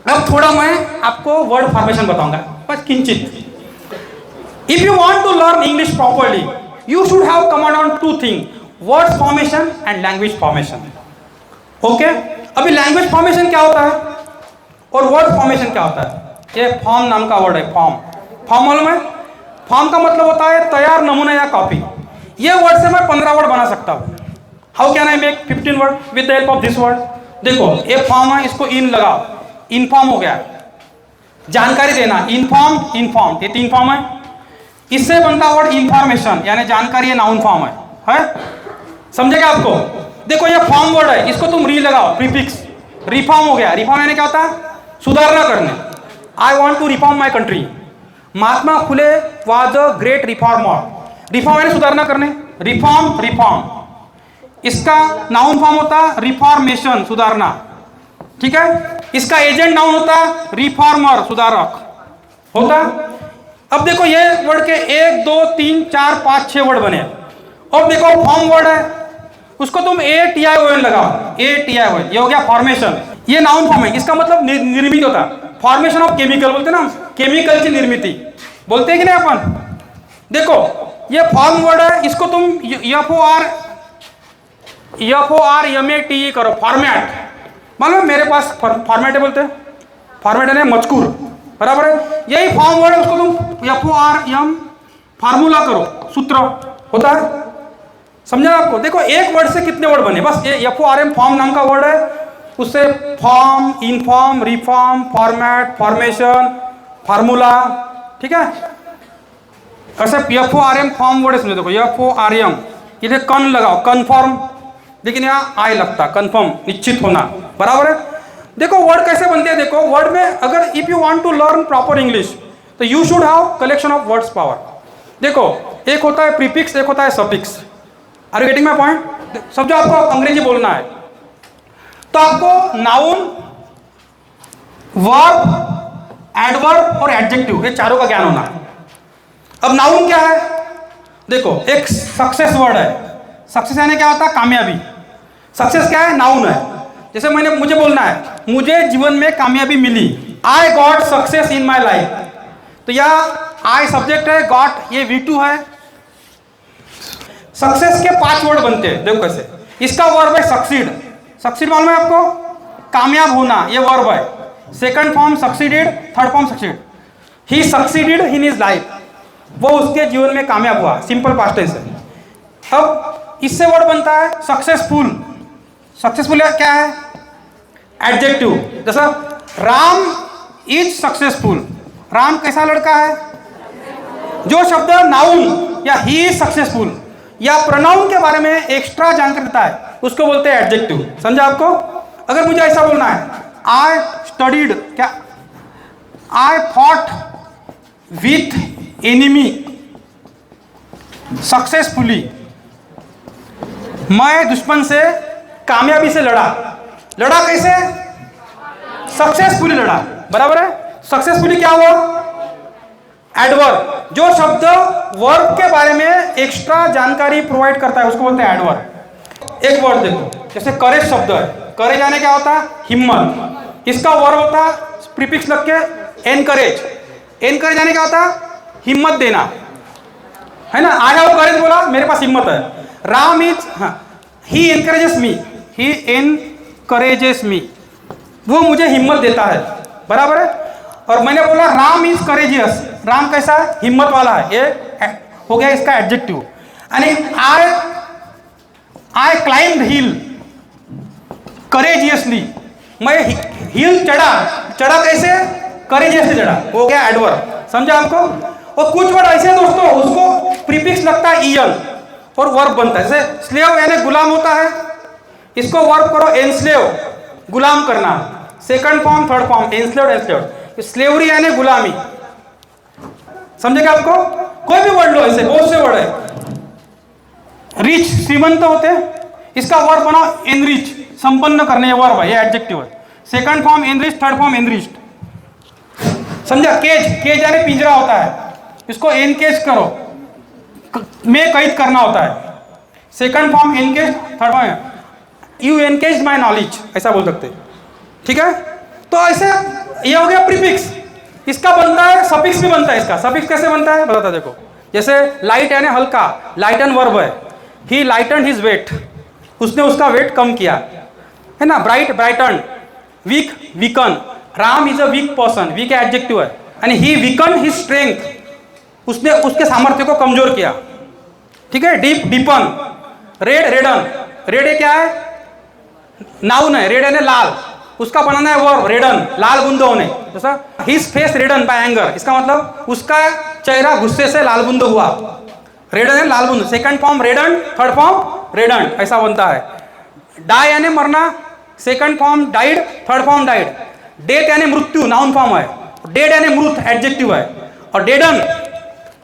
अब थोड़ा मैं आपको वर्ड फॉर्मेशन बताऊंगा, बस किंचित। If you want to learn English properly you should have command on two thing, word formation and language formation. Okay, अभी लैंग्वेज फॉर्मेशन क्या होता है और वर्ड फॉर्मेशन क्या होता है? ये फॉर्म नाम का वर्ड है, फॉर्म। फॉर्म मालूम है? फॉर्म का मतलब होता है तैयार नमूना या कॉपी। ये वर्ड से मैं 15 वर्ड बना सकता हूँ। How can I make 15 word with the help of this word? देखो ये फॉर्म है, इसको इन लगाओ, इनफॉर्म हो गया। जानकारी देना, इनफॉर्म, इनफॉर्म, ये 3 फॉर्म है। इससे बनता वर्ड इंफॉर्मेशन, यानी जानकारी, ये नाउन फॉर्म है? समझेगा आपको? देखो ये फॉर्म वर्ड है, इसको तुम री लगाओ, प्रीफिक्स, रिफॉर्म हो गया। रिफॉर्म यानी क्या होता है? सुधारना करने। I want to reform my country. Mahatma Phule was the great reformer. Reform यानी सुधारना करने, रिफॉर्म, रिफॉर्म। इसका नाउन फॉर्म होता रिफॉर्मेशन, सुधारना, ठीक है। इसका एजेंट नाउन होता रिफॉर्मर, सुधारक होता। अब देखो ये वर्ड के 1 2 3 4 5 6 वर्ड बने। अब देखो फॉर्म वर्ड है, उसको तुम ATION लगाओ, ATION, ये हो गया फॉर्मेशन। ये नाउन फॉर्म है, इसका मतलब निर्मित होता। फॉर्मेशन ऑफ केमिकल बोलते ना, केमिकल की निर्मिति बोलते हैं कि नहीं अपन? देखो ये फॉर्म वर्ड है, इसको तुम FORMATE करो, फॉर्मेट। मालूम मेरे पास फॉर्मेट बोलते हैं, फॉर्मेट है मजकूर, बराबर है। यही फॉर्म वर्ड है, उसको तुम FORM फार्मूला करो, सूत्र होता है। समझा आपको? देखो एक वर्ड से कितने वर्ड बने, बस ये FORM फॉर्म नाम का वर्ड है, उससे form, inform, reform, format, formation, formula, ठीक है। ऐसे FORM फॉर्म वर्ड है, समझो। देखो FORM, इधर कन लगाओ, कन्फर्म, लेकिन यहाँ आई लगता, कन्फर्म, निश्चित होना, बराबर है। देखो वर्ड कैसे बनते हैं, देखो वर्ड में अगर if you want to learn proper English तो you should have collection of words power. देखो एक होता है प्रीफिक्स, एक होता है suffix. Are you getting my point? समझो आपको अंग्रेजी बोलना है तो आपको नाउन, वर्ब, एडवर्ब और एडजेक्टिव, ये चारों का ज्ञान होना है। अब नाउन क्या है? देखो एक सक्सेस वर्ड है, सक्सेस यानी क्या होता है? कामयाबी। सक्सेस क्या है? नाउन है। जैसे मुझे बोलना है मुझे जीवन में कामयाबी मिली, I got success in my life, तो यह आई सब्जेक्ट है, गॉट ये V2 है। सक्सेस के 5 वर्ड बनते हैं, देखो कैसे। इसका वर्ब है सक्सीड, सक्सीड मालूम है आपको? कामयाब होना, ये वर्ब है। Second form succeeded, third form succeed, he succeeded in his life, वो उसके जीवन में कामयाब हुआ, सिंपल पास्ट टेंस है। अब इससे वर्ड बनता है सक्सेसफुल। सक्सेसफुल क्या है? एडजेक्टिव। जैसा राम इज सक्सेसफुल, राम कैसा लड़का है? जो शब्द नाउन या ही इज सक्सेसफुल या प्रोनाउन के बारे में एक्स्ट्रा जानकारी देता है उसको बोलते हैं एडजेक्टिव। समझा आपको? अगर मुझे ऐसा बोलना है आई स्टडीड, क्या? आई फॉट विथ एनिमी सक्सेसफुली, मैं दुश्मन से कामयाबी से लड़ा। लड़ा कैसे? सक्सेसफुली लड़ा, बराबर है। सक्सेसफुली क्या हुआ? एडवर्ब। जो शब्द वर्ब के बारे में एक्स्ट्रा जानकारी प्रोवाइड करता है उसको बोलते हैं एडवर्ब। एक वर्ड देखो, जैसे करेज शब्द है, करेज यानी क्या होता है? हिम्मत। इसका वर्ब होता है प्रीफिक्स लग के एनकरेज। एनकरेज यानी क्या होता है? हिम्मत देना, है ना। आई हैव करेज बोला, मेरे पास हिम्मत है। Ram is, he encourages me, he encourages me, वो मुझे हिम्मत देता है, बराबर है। और मैंने बोला राम इज करेजियस, राम कैसा है? हिम्मत वाला है, ये हो गया इसका एडजेक्टिव। यानी आई क्लाइम्ड हिल करेजियसली, मैं हिल चढ़ा, चढ़ा कैसे? करेजियसली चढ़ा, हो गया एडवर्ब। समझा आपको? और कुछ वर्ड ऐसे हैं दोस्तों, उसको प्रीफिक्स लगता है ईएल और वर्ब बनता है। जैसे स्लेव यानी गुलाम होता है, इसको वर्ब करो एनस्लेव, गुलाम करना। Second form, third form, enslaved, enslaved. Slavery यानी गुलामी। समझेगा आपको? कोई भी वर्ड लो, ऐसे बहुत से वर्ड है। रिच, श्रीमंत होते हैं, इसका वर्ब बनाओ एनरिच, संपन्न करने, ये वर्ब है, ये एडजेक्टिव है। Second form enrich, third form enriched. समझा? केज, केज यानी पिंजरा होता है, इसको एनकेज करो, में कैद करना होता है। Second form engage, third form you engage my knowledge, ऐसा बोल सकते हैं, ठीक है। तो ऐसे ये हो गया प्रीफिक्स। इसका बनता है सफिक्स भी बनता है। इसका सफिक्स कैसे बनता है बताता देखो। जैसे लाइट यानी हल्का, लाइटन वर्ब है, ही लाइटन हिज वेट, उसने उसका वेट कम किया, है ना। Bright brighten, weak weaken, Ram is a weak person, weak adjective है, यानी ही वीकन हिज स्ट्रेंथ, उसने उसके सामर्थ्य को कमजोर किया, ठीक है। डीप डीपन, रेड रेडन, रेड क्या है नाउन है, रेड यानी लाल, उसका बनाना है वर्ब रेडन, लाल बुंद होने। जैसा his face redden by anger, इसका मतलब उसका चेहरा गुस्से से लाल बुंद हुआ, रेडन है लाल बुंद। सेकंड फॉर्म रेडन, थर्ड फॉर्म रेडन, ऐसा बनता है। डाई यानी मरना, second form died, third form died. Death यानी मृत्यु, नाउन फॉर्म है। डेड यानी मृत, एडजेक्टिव है। और डेडन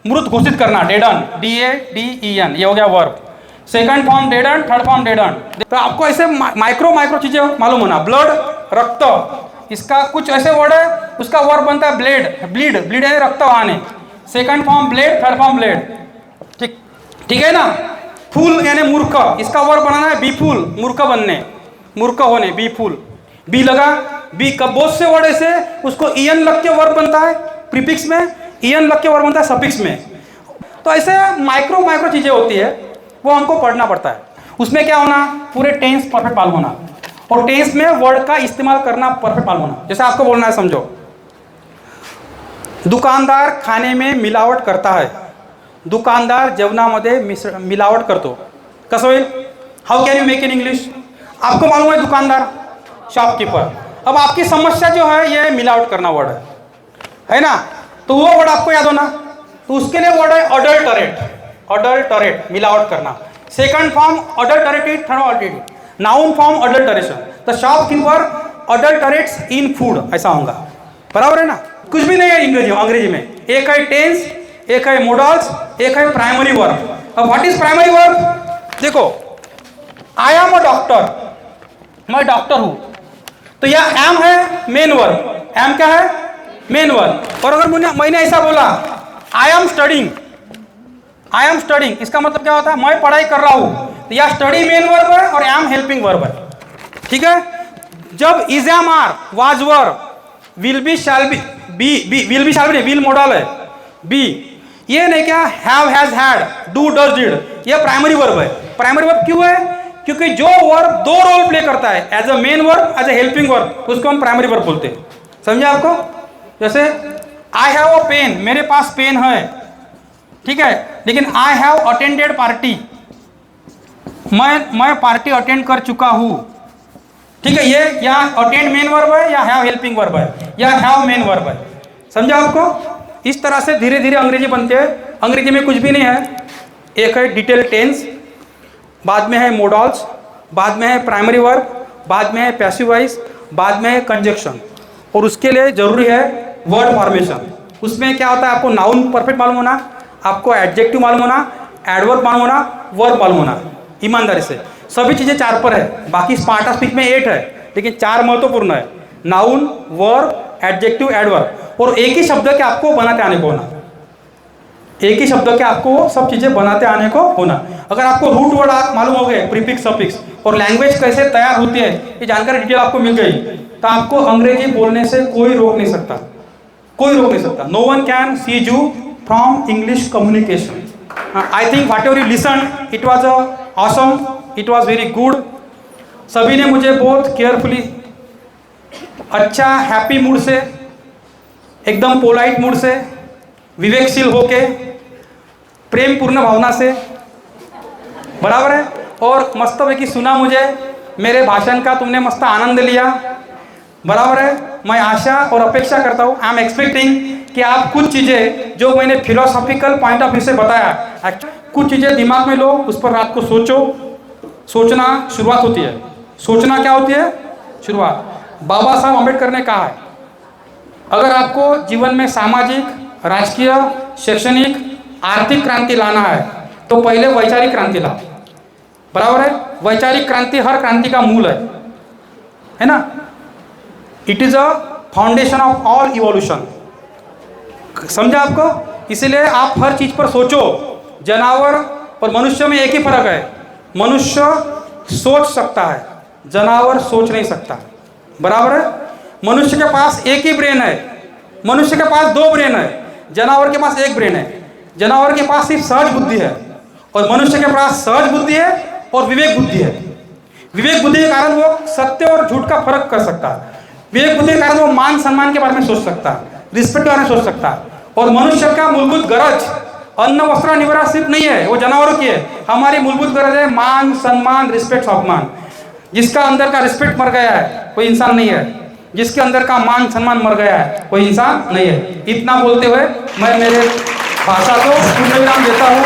मृत घोषित करना, डेडन, DADEN, ये हो गया verb. Second form deaden, third form deaden. तो आपको ऐसे माइक्रो चीजें मालूम होना। ब्लड रक्त, इसका कुछ ऐसे वर्ड है, उसका वर्ब बनता है ब्लेड, ब्लीड, ब्लीड यानी रक्त बहाने, second form blade, third form blade, ठीक ठीक है ना। फूल यानी मूर्ख, इसका वर्ब बनाना है बी फूल, मूर्ख बनने, मूर्ख होने, बी फूल। बी लगा, बी का बहुत से वर्ड ऐसे उसको ईएन लग के वर्ब बनता है प्रीफिक्स में, ईएन लग के वर्ब बनता है सफिक्स में। तो ऐसे माइक्रो चीजें होती है, वो हमको पढ़ना पड़ता है। उसमें क्या होना, पूरे टेंस परफेक्ट मालूम होना, और टेंस में वर्ड का इस्तेमाल करना परफेक्ट मालूम होना। जैसे आपको बोलना है, समझो दुकानदार खाने में मिलावट करता है, दुकानदार जेवणामध्ये मिलावट करतो, कसं होईल, how can you make in English. आपको मालूम है दुकानदार, शॉपकीपर। अब आपकी समस्या जो है ये मिलावट करना वर्ड है ना, तो वो वर्ड आपको याद होना। तो उसके लिए वर्ड है अडल्टरेट, अडल्टरेट मिलावट करना। Second form adulterated, third adulterated, noun form adulteration. The shopkeeper adulterates in food, ऐसा होगा, बराबर है ना। कुछ भी नहीं है अंग्रेजी में, एक है टेंस, एक है मोडल्स, एक है प्राइमरी वर्ब। अब व्हाट इज प्राइमरी वर्ब, देखो आई एम अ डॉक्टर, मैं डॉक्टर हूं, तो यह एम है मेन वर्ब, एम क्या है मेन वर्ब। और अगर मैंने ऐसा बोला I am studying, I am studying, इसका मतलब क्या होता है, मैं पढ़ाई कर रहा हूं, तो यह स्टडी मेन वर्ब है और एम हेल्पिंग वर्ब है, ठीक है। जब is am are, was were, will be shall be, be will be shall be, will modal है बी, ये नहीं क्या have has had, do does did, ये प्राइमरी वर्ब है। प्राइमरी वर्ब क्यों है, क्योंकि जो वर्ब दो रोल प्ले करता है, as a main verb, as a helping verb, उसको हम प्राइमरी वर्ब बोलते हैं। समझे आपको। जैसे आई हैव अ पेन, मेरे पास पेन है, ठीक है, लेकिन आई हैव अटेंडेड पार्टी, मैं पार्टी अटेंड कर चुका हूं, ठीक है। ये यहाँ अटेंड मेन वर्ब है या हैव हेल्पिंग वर्ब है, या हैव मेन वर्ब है। समझा आपको। इस तरह से धीरे धीरे अंग्रेजी बनते हैं। अंग्रेजी में कुछ भी नहीं है, एक है डिटेल टेंस, बाद में है मोडल्स, बाद में है प्राइमरी वर्ब, बाद में है पैसिव वॉइस, बाद में है कंजक्शन, और उसके लिए जरूरी है वर्ड फॉर्मेशन। उसमें क्या होता है, आपको नाउन परफेक्ट मालूम होना, आपको एडजेक्टिव मालूम होना, एडवर्ब मालूम होना, वर्ब मालूम होना। ईमानदारी से सभी चीज़ें 4 पर है, बाकी पार्ट ऑफ स्पीच में 8 है, लेकिन 4 महत्वपूर्ण है, नाउन, वर्ब, एडजेक्टिव, एडवर्ब। और एक ही शब्द के आपको बनाते आने को होना, एक ही शब्द के आपको सब चीज़ें बनाते आने को होना। अगर आपको रूट वर्ड मालूम हो गए, प्रीफिक्स, सफिक्स, और लैंग्वेज कैसे तैयार होती है, ये जानकारी डिटेल आपको मिल गई, तो आपको अंग्रेजी बोलने से कोई रोक नहीं सकता, कोई रोक नहीं सकता। No one can cease you from English communication. I think whatever you listen, it was awesome, it was very good. सभी ने मुझे बहुत केयरफुली, अच्छा हैप्पी मूड से, एकदम पोलाइट मूड से, विवेकशील होके, प्रेम पूर्ण भावना से, बराबर है, और मस्तपैकी सुना मुझे, मेरे भाषण का तुमने मस्त आनंद लिया, बराबर है। मैं आशा और अपेक्षा करता हूँ, आई एम एक्सपेक्टिंग कि आप कुछ चीज़ें जो मैंने फिलोसॉफिकल पॉइंट ऑफ व्यू से बताया, कुछ चीज़ें दिमाग में लो, उस पर रात को सोचो। सोचना शुरुआत होती है, सोचना क्या होती है, शुरुआत। बाबा साहब अम्बेडकर ने कहा है, अगर आपको जीवन में सामाजिक, राजकीय, शैक्षणिक, आर्थिक क्रांति लाना है तो पहले वैचारिक क्रांति लाओ, बराबर है। वैचारिक क्रांति हर क्रांति का मूल है ना। It is a foundation of all evolution. समझा आपको। इसीलिए आप हर चीज पर सोचो। जानवर और मनुष्य में एक ही फर्क है, मनुष्य सोच सकता है, जानवर सोच नहीं सकता, बराबर है। मनुष्य के पास एक ही ब्रेन है, मनुष्य के पास 2 ब्रेन है, जानवर के पास 1 ब्रेन है। जानवर के पास सिर्फ सहज बुद्धि है और मनुष्य के पास सहज बुद्धि है और विवेक बुद्धि है। विवेक बुद्धि के कारण वो सत्य और झूठ का फर्क कर सकता है। विवेक बुद्धि के कारण वो मान सम्मान के बारे में सोच सकता है, रिस्पेक्ट के बारे में सोच सकता है। और मनुष्य का मूलभूत गरज अन्न वस्त्र निवारा सिर्फ नहीं है, वो जानवरों की है। हमारी मूलभूत गरज है मान सम्मान रिस्पेक्ट सम्मान। जिसका अंदर का रिस्पेक्ट मर गया है कोई इंसान नहीं है, जिसके अंदर का मान सम्मान मर गया है कोई इंसान नहीं है। इतना बोलते हुए मैं मेरे भाषा को पूर्ण विराम देता हूँ।